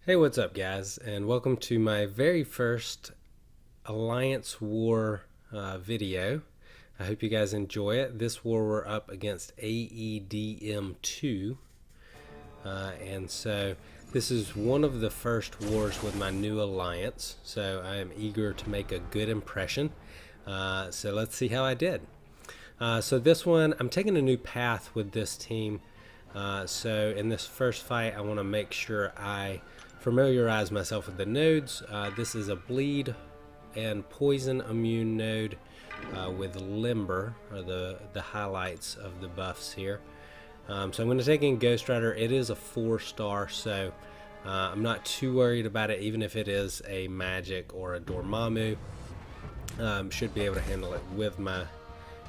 Hey, what's up, guys, and welcome to my very first Alliance War video. I hope you guys enjoy it. This war we're up against AEDM2, and so this is one of the first wars with my new alliance, so I am eager to make a good impression. So let's see how I did. So this one, I'm taking a new path with this team. So in this first fight, I want to make sure I familiarize myself with the nodes. This is a bleed and poison immune node with limber, or the highlights of the buffs here. So I'm going to take in Ghost Rider. It is a 4-star, so I'm not too worried about it, even if it is a magic or a Dormammu. Should be able to handle it with my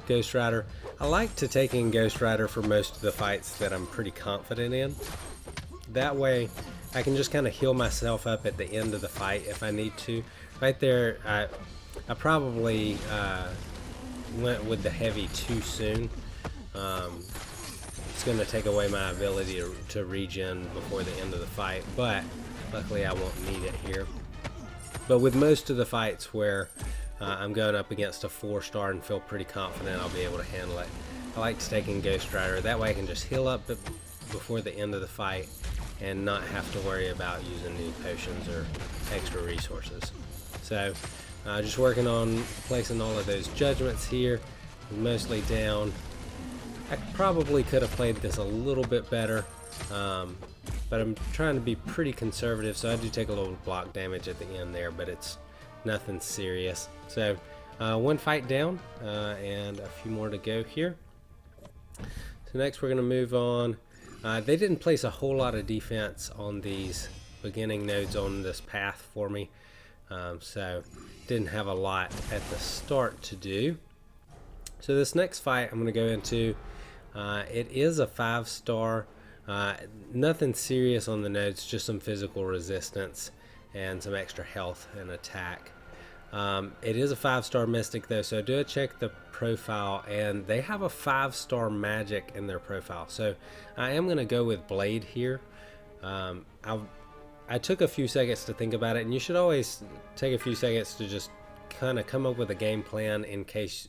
Ghost Rider. I like to take in Ghost Rider for most of the fights that I'm pretty confident in. That way I can just kind of heal myself up at the end of the fight if I need to. Right there, I probably went with the heavy too soon. It's going to take away my ability to regen before the end of the fight, but luckily I won't need it here. But with most of the fights where I'm going up against a 4-star and feel pretty confident I'll be able to handle it, I like to take in Ghost Rider. That way I can just heal up before the end of the fight and not have to worry about using new potions or extra resources. So just working on placing all of those judgments here, mostly down. I probably could have played this a little bit better, but I'm trying to be pretty conservative, so I do take a little block damage at the end there, but it's nothing serious. So one fight down and a few more to go here. So next we're going to move on. They didn't place a whole lot of defense on these beginning nodes on this path for me, so didn't have a lot at the start to do. So this next fight I'm going to go into, it is a 5-star, nothing serious on the nodes, just some physical resistance and some extra health and attack. It is a 5-star mystic though, so do check the profile, and they have a 5-star magic in their profile, so I am going to go with Blade here. I took a few seconds to think about it, and you should always take a few seconds to just kind of come up with a game plan in case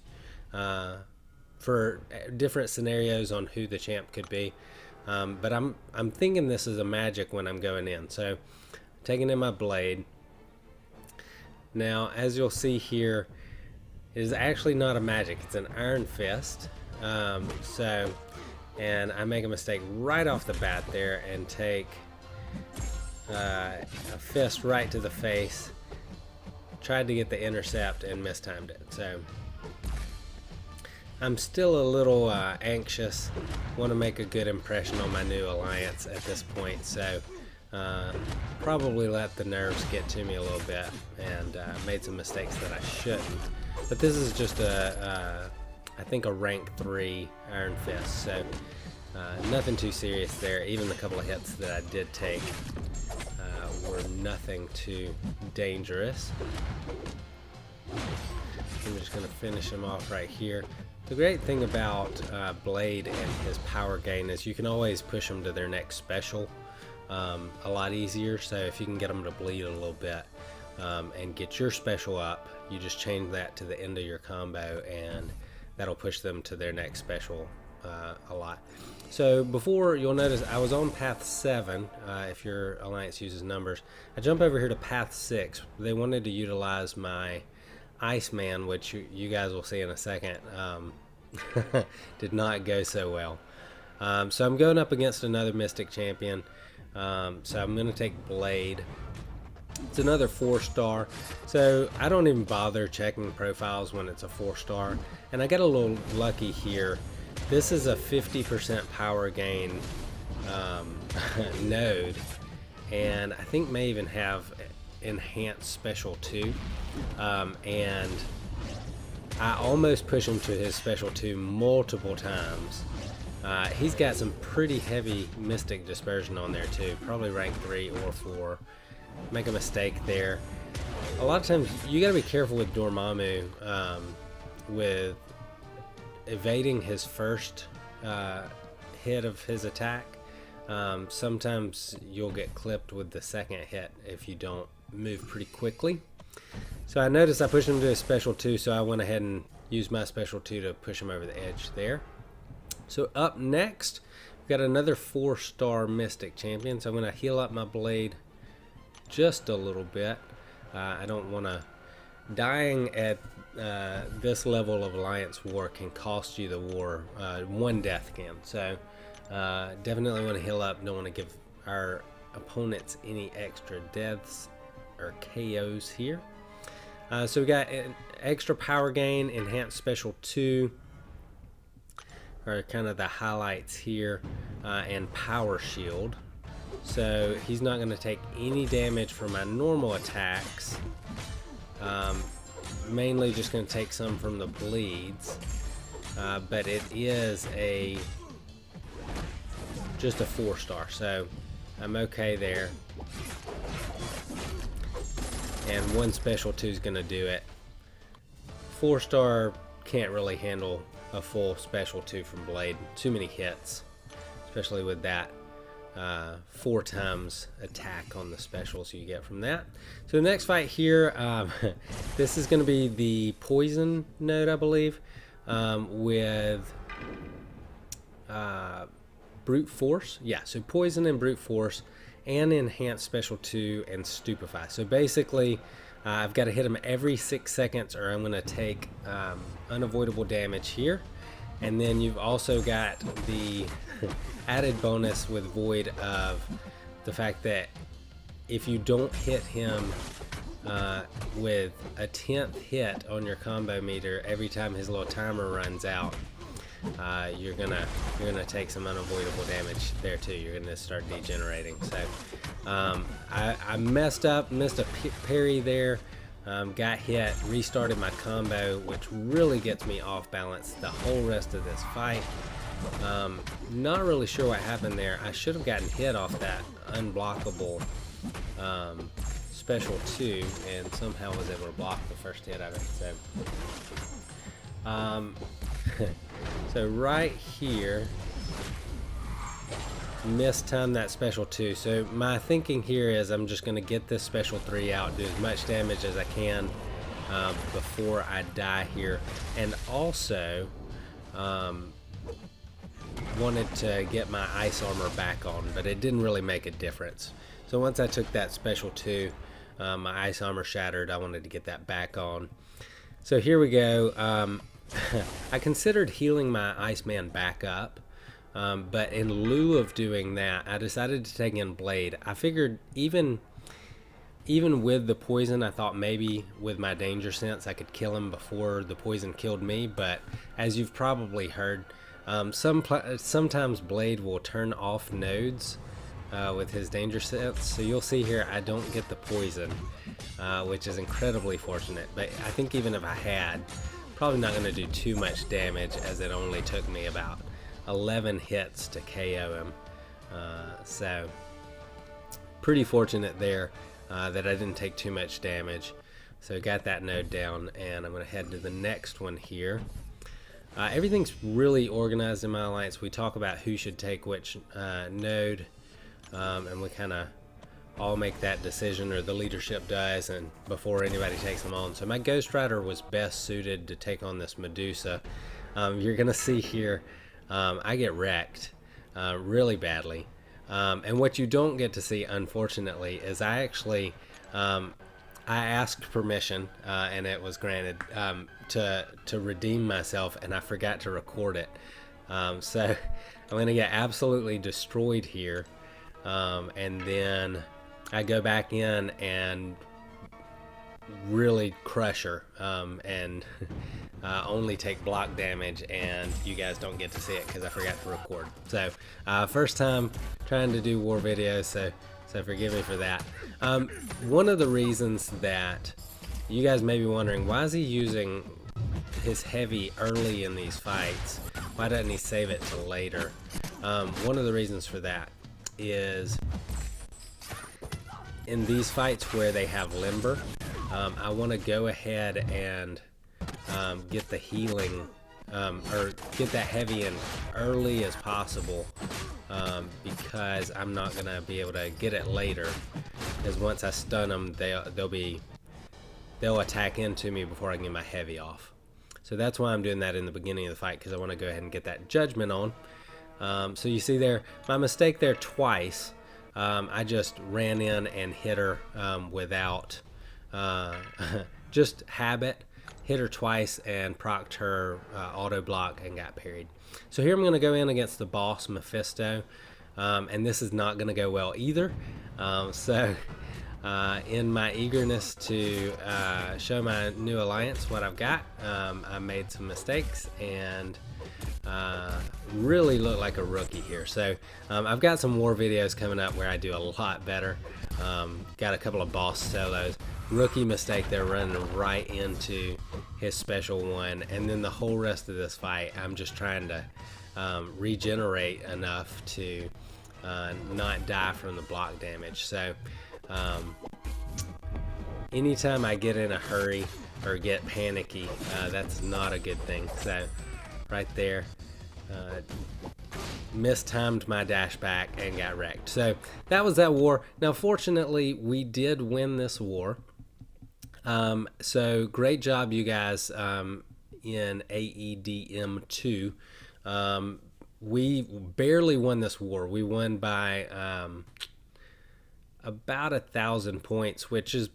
for different scenarios on who the champ could be. But I'm thinking this is a magic when I'm going in, so taking in my Blade. Now, as you'll see here, it is actually not a magic, it's an Iron Fist. And I make a mistake right off the bat there and take a fist right to the face. Tried to get the intercept and mistimed it. So I'm still a little anxious, want to make a good impression on my new alliance at this point, so probably let the nerves get to me a little bit and made some mistakes that I shouldn't. But this is just I think a rank 3 Iron Fist, so nothing too serious there. Even the couple of hits that I did take were nothing too dangerous. I'm just going to finish him off right here. The great thing about Blade and his power gain is you can always push them to their next special a lot easier. So if you can get them to bleed a little bit and get your special up, you just change that to the end of your combo and that'll push them to their next special a lot. So before, you'll notice I was on path 7, if your alliance uses numbers. I jump over here to path 6. They wanted to utilize my Iceman, which you guys will see in a second. Did not go so well. So I'm going up against another Mystic champion. So I'm going to take Blade. It's another 4-star, so I don't even bother checking profiles when it's a 4-star. And I got a little lucky here. This is a 50% power gain node, and I think may even have enhanced special too. And I almost push him to his special 2 multiple times. He's got some pretty heavy Mystic Dispersion on there too, probably rank 3 or 4. Make a mistake there. A lot of times you gotta be careful with Dormammu with evading his first hit of his attack. Sometimes you'll get clipped with the second hit if you don't move pretty quickly. So I noticed I pushed him to a special 2, so I went ahead and used my special 2 to push him over the edge there. So up next, we've got another 4-star Mystic Champion. So I'm going to heal up my blade just a little bit. I don't want to... Dying at this level of Alliance War can cost you the war. 1 death can. So definitely want to heal up. Don't want to give our opponents any extra deaths or KOs here. So we got an extra power gain, enhanced special 2 are kind of the highlights here, and power shield. So he's not going to take any damage from my normal attacks. Mainly just going to take some from the bleeds, but it is just a 4-star, so I'm okay there. And 1 special 2 is going to do it. 4-star can't really handle a full special 2 from blade. Too many hits, especially with that 4 times attack on the specials you get from that. So the next fight here, this is going to be the poison node, I believe, with brute force. Yeah, so poison and brute force, and enhanced special 2 and stupefy. So basically I've got to hit him every 6 seconds or I'm going to take unavoidable damage here. And then you've also got the added bonus with Void of the fact that if you don't hit him with a 10th hit on your combo meter every time his little timer runs out, you're gonna take some unavoidable damage there too. You're gonna start degenerating. So I messed a parry there, got hit, restarted my combo, which really gets me off balance the whole rest of this fight. Not really sure what happened there. I should have gotten hit off that unblockable special 2 and somehow was able to block the first hit of it. So so right here, mistimed that special 2. So my thinking here is I'm just going to get this special 3 out, do as much damage as I can before I die here, and also wanted to get my ice armor back on, but it didn't really make a difference. So once I took that special 2, my ice armor shattered. I wanted to get that back on. So here we go. I considered healing my Iceman back up, but in lieu of doing that, I decided to take in Blade. I figured even with the poison, I thought maybe with my danger sense I could kill him before the poison killed me, but as you've probably heard, sometimes Blade will turn off nodes with his danger sense. So you'll see here I don't get the poison, which is incredibly fortunate, but I think even if I had, probably not going to do too much damage, as it only took me about 11 hits to KO him. So pretty fortunate there that I didn't take too much damage. So got that node down, and I'm going to head to the next one here. Everything's really organized in my alliance. We talk about who should take which node, and we kind of all make that decision, or the leadership does, and before anybody takes them on. So my Ghost Rider was best suited to take on this Medusa. You're gonna see here I get wrecked really badly, and what you don't get to see, unfortunately, is I actually I asked permission and it was granted to redeem myself, and I forgot to record it. So I'm gonna get absolutely destroyed here, and then I go back in and really crush her, and only take block damage, and you guys don't get to see it because I forgot to record. So first time trying to do war videos, so forgive me for that. One of the reasons that you guys may be wondering, why is he using his heavy early in these fights? Why doesn't he save it till later? One of the reasons for that is in these fights where they have limber, I want to go ahead and get the healing, or get that heavy in early as possible, because I'm not gonna be able to get it later. Because once I stun them, they'll attack into me before I can get my heavy off. So that's why I'm doing that in the beginning of the fight, because I want to go ahead and get that judgment on. So you see there, my mistake there twice. I just ran in and hit her without just habit. Hit her twice and procced her auto block and got parried. So here I'm going to go in against the boss Mephisto, and this is not going to go well either. In my eagerness to show my new alliance what I've got, I made some mistakes and really look like a rookie here. So I've got some war videos coming up where I do a lot better. Got a couple of boss solos. Rookie mistake there, running right into his special one, and then the whole rest of this fight I'm just trying to regenerate enough to not die from the block damage. So anytime I get in a hurry or get panicky, that's not a good thing. So right there, mistimed my dash back and got wrecked. So that was that war. Now fortunately we did win this war. So great job you guys in AEDM2. We barely won this war. We won by about 1,000 points, which is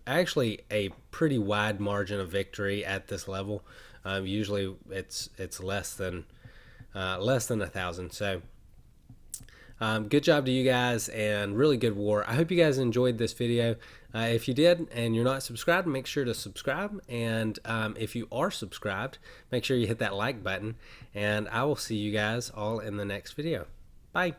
actually a pretty wide margin of victory at this level. Usually it's less than 1,000. So good job to you guys, and really good war. I hope you guys enjoyed this video. If you did and you're not subscribed, make sure to subscribe, and if you are subscribed, make sure you hit that like button, and I will see you guys all in the next video. Bye.